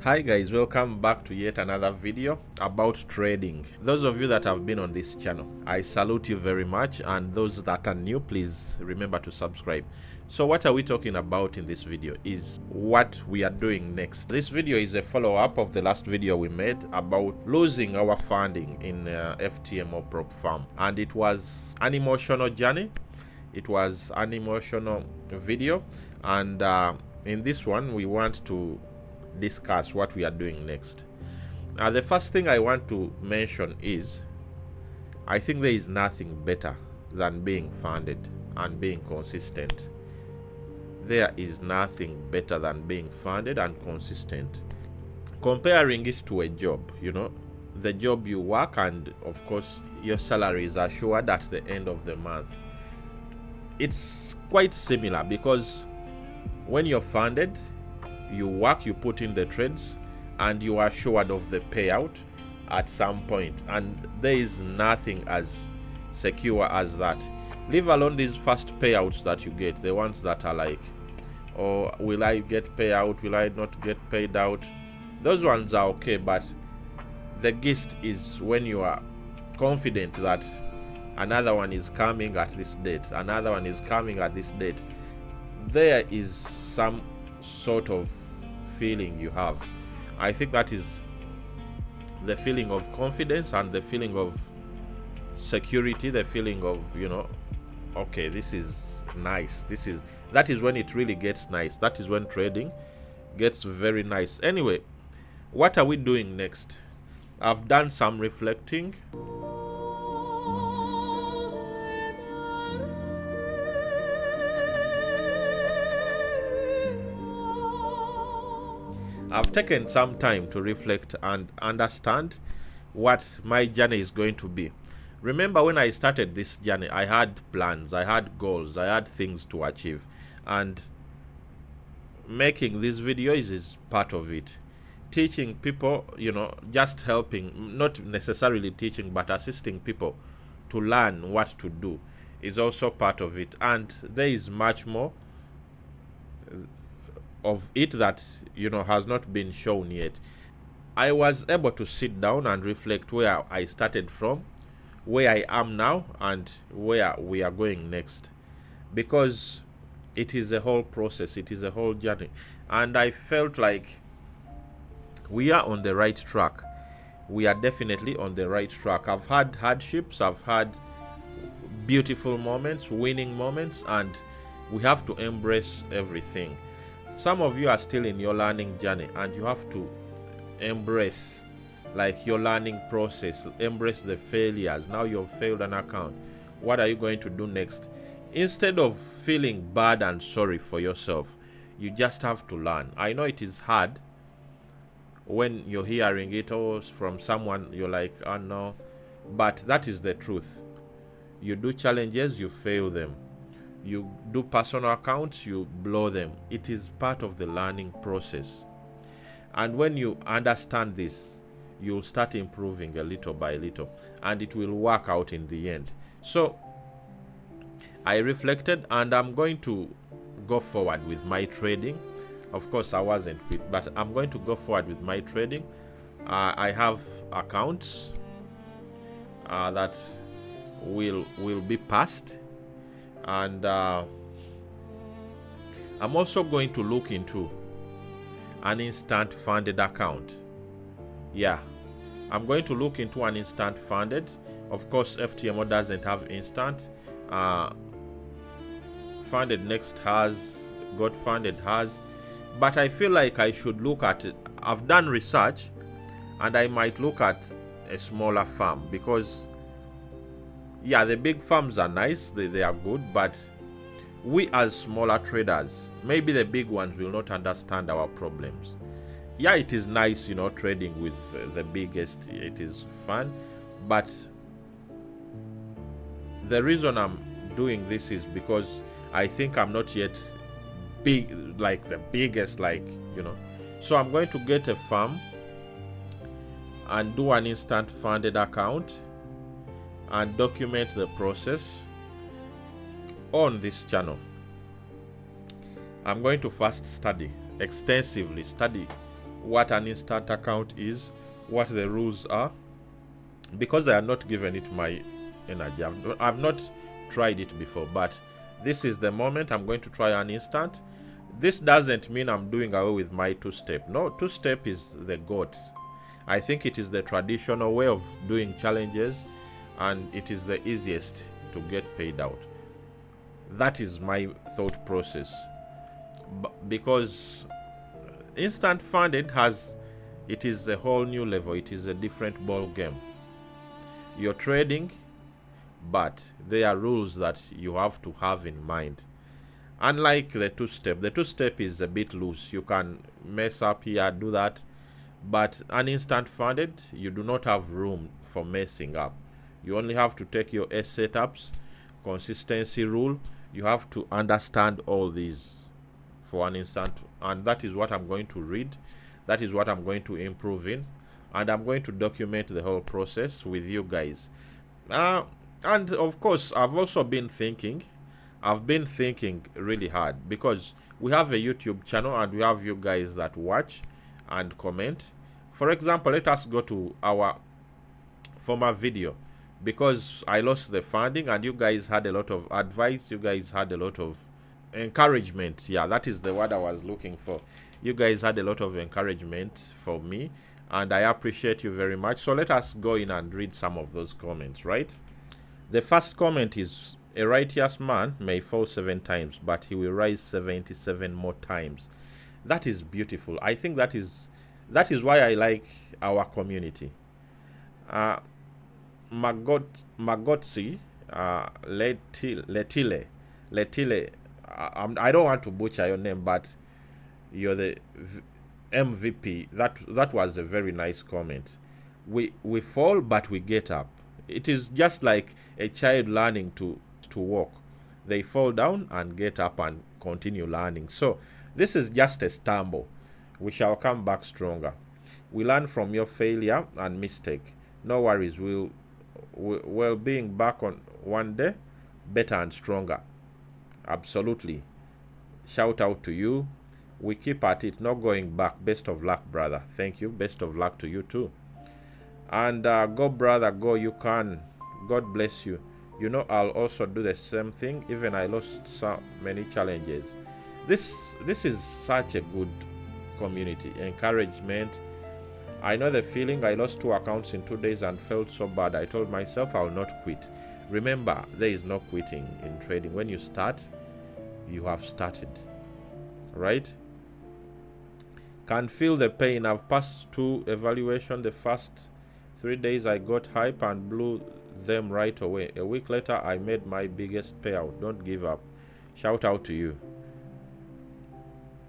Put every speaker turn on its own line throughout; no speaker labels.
Hi guys, welcome back to yet another video about trading. Those of you that have been on this channel, I salute you very much, and those that are new, please remember to subscribe. So what are we talking about in this video is what we are doing next. This video is a follow-up of the last video we made about losing our funding in FTMO prop farm, and it was an emotional journey. It was an emotional video, and in this one we want to discuss what we are doing next. The first thing I want to mention is I think there is nothing better than being funded and being consistent. There is nothing better than being funded and consistent. Comparing it to a job, the job you work, and of course your salary is assured at the end of the month. It's quite similar because when you're funded, you work, you put in the trades, and you are assured of the payout at some point. And there is nothing as secure as that. Leave alone these first payouts that you get, the ones that are like, oh, will I get payout? Will I not get paid out? Those ones are okay, but the gist is when you are confident that another one is coming at this date, another one is coming at this date, there is some sort of feeling you have. I think that is the feeling of confidence and the feeling of security, the feeling of, okay, this is nice. That is when it really gets nice. That is when trading gets very nice. Anyway, what are we doing next? I've done some reflecting. I've taken some time to reflect and understand what my journey is going to be. Remember, when I started this journey, I had plans, I had goals, I had things to achieve, and making these videos is part of it. Teaching people, just helping, not necessarily teaching, but assisting people to learn what to do is also part of it. And there is much more of it that has not been shown yet. I was able to sit down and reflect where I started from, where I am now, and where we are going next, because it is a whole process, it is a whole journey, and I felt like we are on the right track. We are definitely on the right track. I've had hardships, I've had beautiful moments, winning moments, and we have to embrace everything. Some of you are still in your learning journey, and you have to embrace your learning process, embrace the failures. Now you've failed an account. What are you going to do next? Instead of feeling bad and sorry for yourself, you just have to learn. I know it is hard when you're hearing it from someone, you're like, oh no, but that is the truth. You do challenges, you fail them. You do personal accounts, you blow them. It is part of the learning process. And when you understand this, you'll start improving a little by little, and it will work out in the end. So I reflected, and I'm going to go forward with my trading. Of course, I wasn't quit, but I'm going to go forward with my trading. I have accounts that will be passed. And I'm also going to look into an instant funded account. I'm going to look into an instant funded. Of course, FTMO doesn't have instant. Funded Next has, Got Funded has, but I feel like I should look at it. I've done research, and I might look at a smaller farm, because the big farms are nice, they are good, but we as smaller traders, maybe the big ones will not understand our problems. It is nice, trading with the biggest, it is fun, but the reason I'm doing this is because I think I'm not yet big, like the biggest, so I'm going to get a farm and do an instant funded account and document the process on this channel. I'm going to first extensively study what an instant account is, what the rules are, because I have not given it my energy. I've not tried it before, but this is the moment I'm going to try an instant. This doesn't mean I'm doing away with my two-step. No, two-step is the GOAT. I think it is the traditional way of doing challenges, and it is the easiest to get paid out. That is my thought process, because instant funded it is a whole new level. It is a different ball game. You're trading, but there are rules that you have to have in mind. Unlike the two-step is a bit loose. You can mess up here, do that, but an instant funded, you do not have room for messing up. You only have to take your S setups, consistency rule. You have to understand all these for an instant, and that is what I'm going to read. That is what I'm going to improve in, and I'm going to document the whole process with you guys. And of course, I've also been thinking. I've been thinking really hard, because we have a YouTube channel and we have you guys that watch and comment. For example, let us go to our former video, because I lost the funding and you guys had a lot of advice. You guys had a lot of encouragement. Yeah, that is the word I was looking for. You guys had a lot of encouragement for me, and I appreciate you very much. So let us go in and read some of those comments, right? The first comment is, a righteous man may fall 7 times, but he will rise 77 more times. That is beautiful. I think that is why I like our community. Magotsi Letile. I don't want to butcher your name, but you're the MVP. That was a very nice comment. We fall, but we get up. It is just like a child learning to walk. They fall down and get up and continue learning. So this is just a stumble. We shall come back stronger. We learn from your failure and mistake. No worries. We'll being back on one day, better and stronger. Absolutely. Shout out to you. We keep at it, not going back. Best of luck, brother. Thank you. Best of luck to you too. And go, brother, go. You can. God bless you. You know, I'll also do the same thing. Even I lost so many challenges. This is such a good community. Encouragement. I know the feeling. I lost 2 accounts in 2 days and felt so bad. I told myself I will not quit. Remember, there is no quitting in trading. When you start, you have started. Right? Can feel the pain. I've passed 2 evaluation. The first 3 days I got hype and blew them right away. A week later I made my biggest payout. Don't give up. Shout out to you.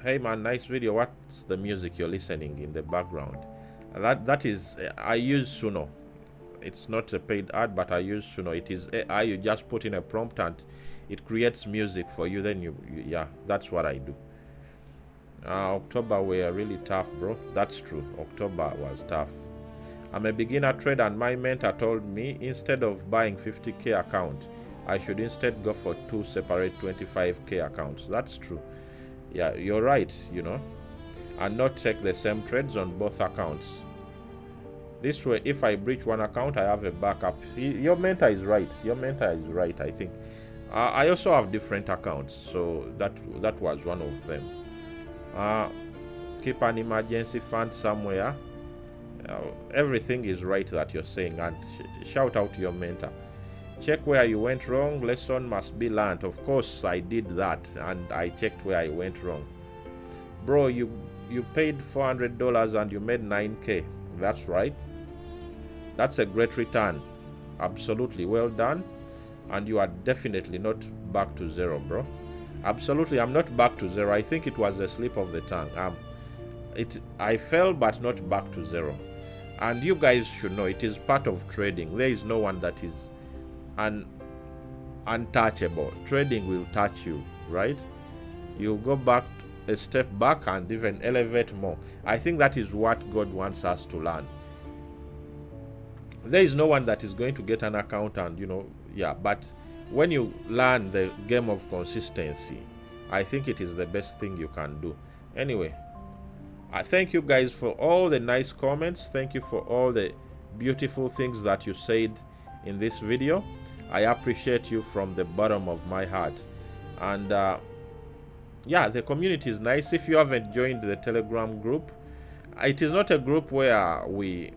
Hey man, nice video. What's the music you're listening in the background? That is, I use Suno. It's not a paid ad, but I use Suno. It is AI. You just put in a prompt and it creates music for you. Then you yeah, that's what I do. October were really tough, bro. That's true. October was tough. I'm a beginner trader, and my mentor told me instead of buying 50k account, I should instead go for 2 separate 25k accounts. That's true. Yeah, you're right, you know, and not take the same trades on both accounts. This way, if I breach one account, I have a backup. Your mentor is right. Your mentor is right, I think. I also have different accounts, so that was one of them. Keep an emergency fund somewhere. Everything is right that you're saying, and shout out to your mentor. Check where you went wrong. Lesson must be learned. Of course I did that, and I checked where I went wrong. Bro, you paid $400 and you made 9k. That's right. That's a great return. Absolutely well done. And you are definitely not back to zero, bro. Absolutely, I'm not back to zero. I think it was a slip of the tongue. I fell, but not back to zero. And you guys should know it is part of trading. There is no one that is untouchable. Trading will touch you, right? You'll go back a step back and even elevate more. I think that is what God wants us to learn. There is no one that is going to get an account and, you know, yeah, but when you learn the game of consistency, I think it is the best thing you can do. Anyway, I thank you guys for all the nice comments. Thank you for all the beautiful things that you said in this video. I appreciate you from the bottom of my heart. And yeah, the community is nice. If you haven't joined the Telegram group, it is not a group where we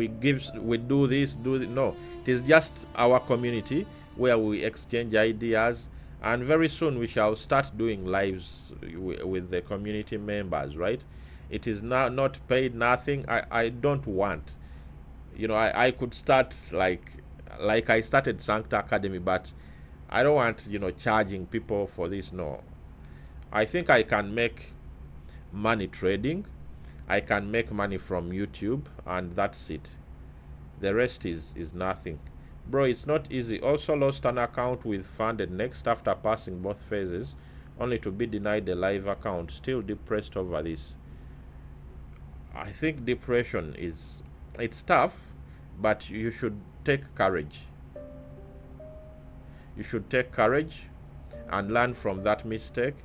do this. No, it is just our community where we exchange ideas, and very soon we shall start doing lives with the community members, right? It is not paid, nothing. I don't want, you know, I could start like I started Sancta Academy, but I don't want, you know, charging people for this. No, I think I can make money trading. I can make money from YouTube, and that's it. The rest is nothing. Bro, it's not easy. Also lost an account with Funded Next after passing both phases, only to be denied a live account. Still depressed over this. I think depression it's tough, but you should take courage. You should take courage and learn from that mistake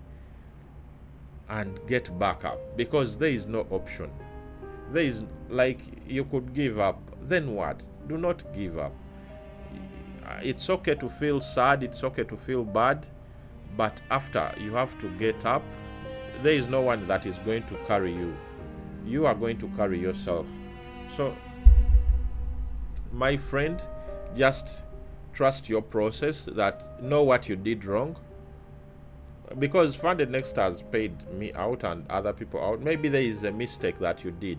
and get back up, because there is no option. There is, like, you could give up, then what? Do not give up. It's okay to feel sad, it's okay to feel bad, but after, you have to get up. There is no one that is going to carry you. You are going to carry yourself. So my friend, just trust your process, that know what you did wrong, because Funded Next has paid me out and other people out. Maybe there is a mistake that you did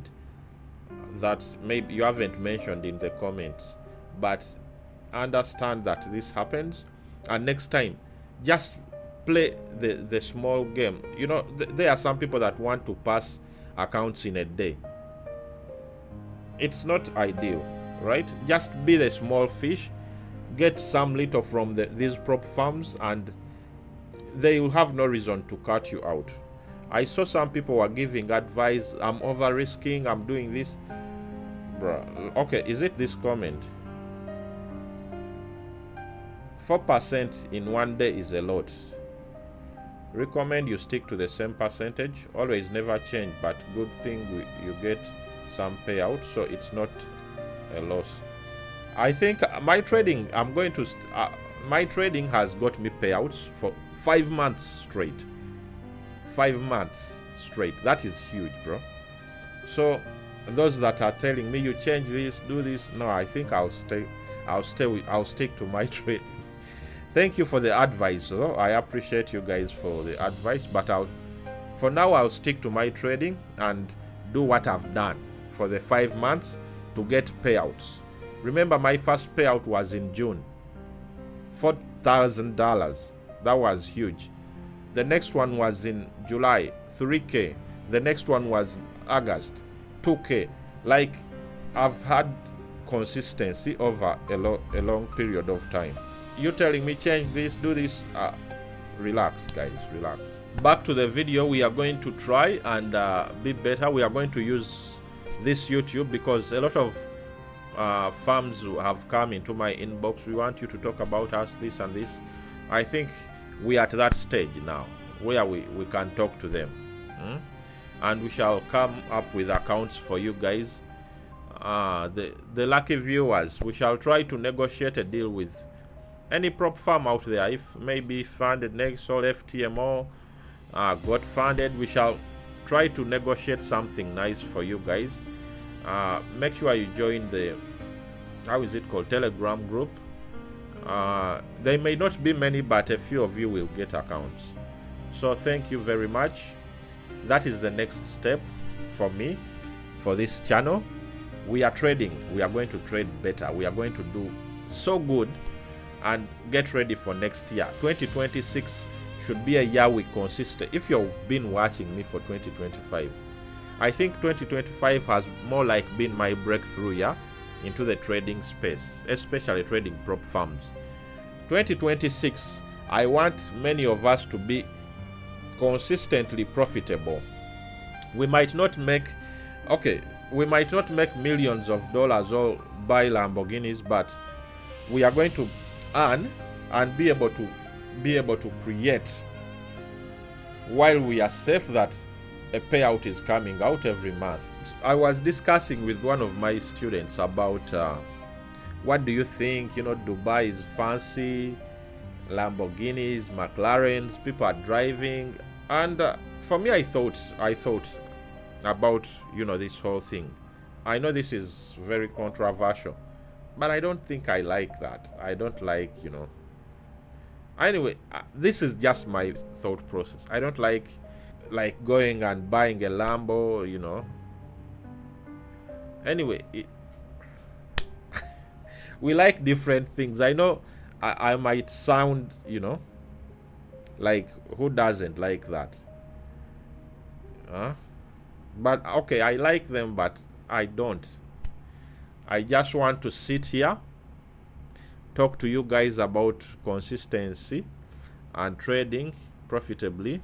that maybe you haven't mentioned in the comments, but understand that this happens, and next time just play the small game. You know, there are some people that want to pass accounts in a day. It's not ideal, right? Just be the small fish, get some little from these prop farms, and they will have no reason to cut you out. I saw some people were giving advice, I'm over risking, I'm doing this. Bruh, okay, is it this comment? 4% in one day is a lot. Recommend you stick to the same percentage. Always never change, but good thing you get some payout, so it's not a loss. I think my trading, my trading has got me payouts for 5 months straight. 5 months straight. That is huge, bro. So those that are telling me you change this, do this, no, I think I'll stick to my trading. Thank you for the advice, though. I appreciate you guys for the advice, but for now I'll stick to my trading and do what I've done for the 5 months to get payouts. Remember, my first payout was in June, $4,000. That was huge. The next one was in July, $3K. The next one was August, $2K. Like, I've had consistency over a long period of time. You telling me change this, do this, relax guys, relax. Back to the video. We are going to try and be better. We are going to use this YouTube because a lot of firms have come into my inbox. We want you to talk about us, this and this. I think we are at that stage now where we can talk to them, and we shall come up with accounts for you guys, the lucky viewers. We shall try to negotiate a deal with any prop firm out there. If maybe Funded Next or FTMO got funded, we shall try to negotiate something nice for you guys. Make sure you join the, how is it called, Telegram group. There may not be many, but a few of you will get accounts. So thank you very much. That is the next step for me, for this channel. We are trading. We are going to trade better. We are going to do so good and get ready for next year. 2026 should be a year we consistent. If you've been watching me for 2025, I think 2025 has more like been my breakthrough year into the trading space, especially trading prop firms. 2026, I want many of us to be consistently profitable. We might not make, we might not make millions of dollars or buy Lamborghinis, but we are going to earn and be able to create while we are safe, that a payout is coming out every month. I was discussing with one of my students about what do you think, Dubai is fancy, Lamborghinis, McLarens, people are driving, and for me, I thought about this whole thing. I know this is very controversial, but I don't think I like that. I don't like, anyway, this is just my thought process. I don't like going and buying a Lambo, anyway. We like different things. I know I might sound, like who doesn't like that? But okay, I like them, but I don't. I just want to sit here, talk to you guys about consistency and trading profitably,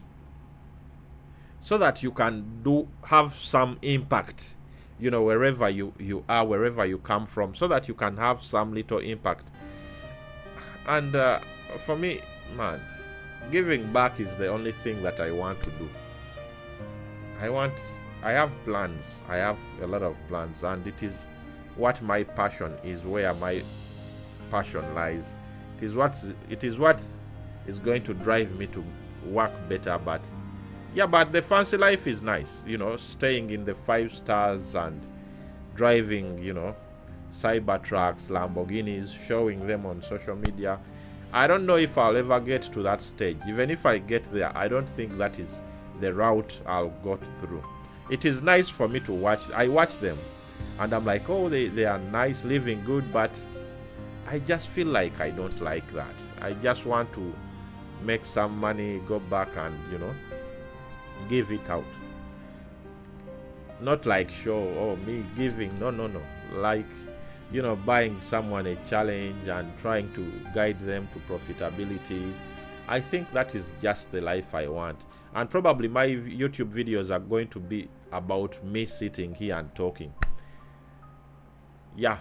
so that you can have some impact, wherever you are, wherever you come from, so that you can have some little impact. And for me, man, giving back is the only thing that I want to do. I have plans. I have a lot of plans, and it is what my passion is, where my passion lies. It is what is going to drive me to work better. But yeah, but the fancy life is nice, staying in the 5 stars and driving, cyber trucks, Lamborghinis, showing them on social media. I don't know if I'll ever get to that stage. Even if I get there, I don't think that is the route I'll go through. It is nice for me to watch. I watch them and I'm like, oh, they are nice, living good, but I just feel like I don't like that. I just want to make some money, go back and, give it out. Not like show, me giving, no. Like, buying someone a challenge and trying to guide them to profitability. I think that is just the life I want. And probably my YouTube videos are going to be about me sitting here and talking. Yeah,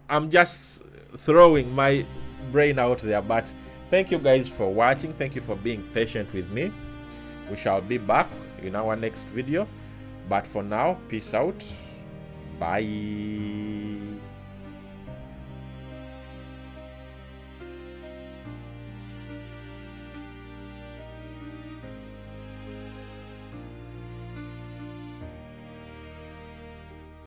I'm just throwing my brain out there. But thank you guys for watching. Thank you for being patient with me. We shall be back in our next video. But for now, peace out. Bye.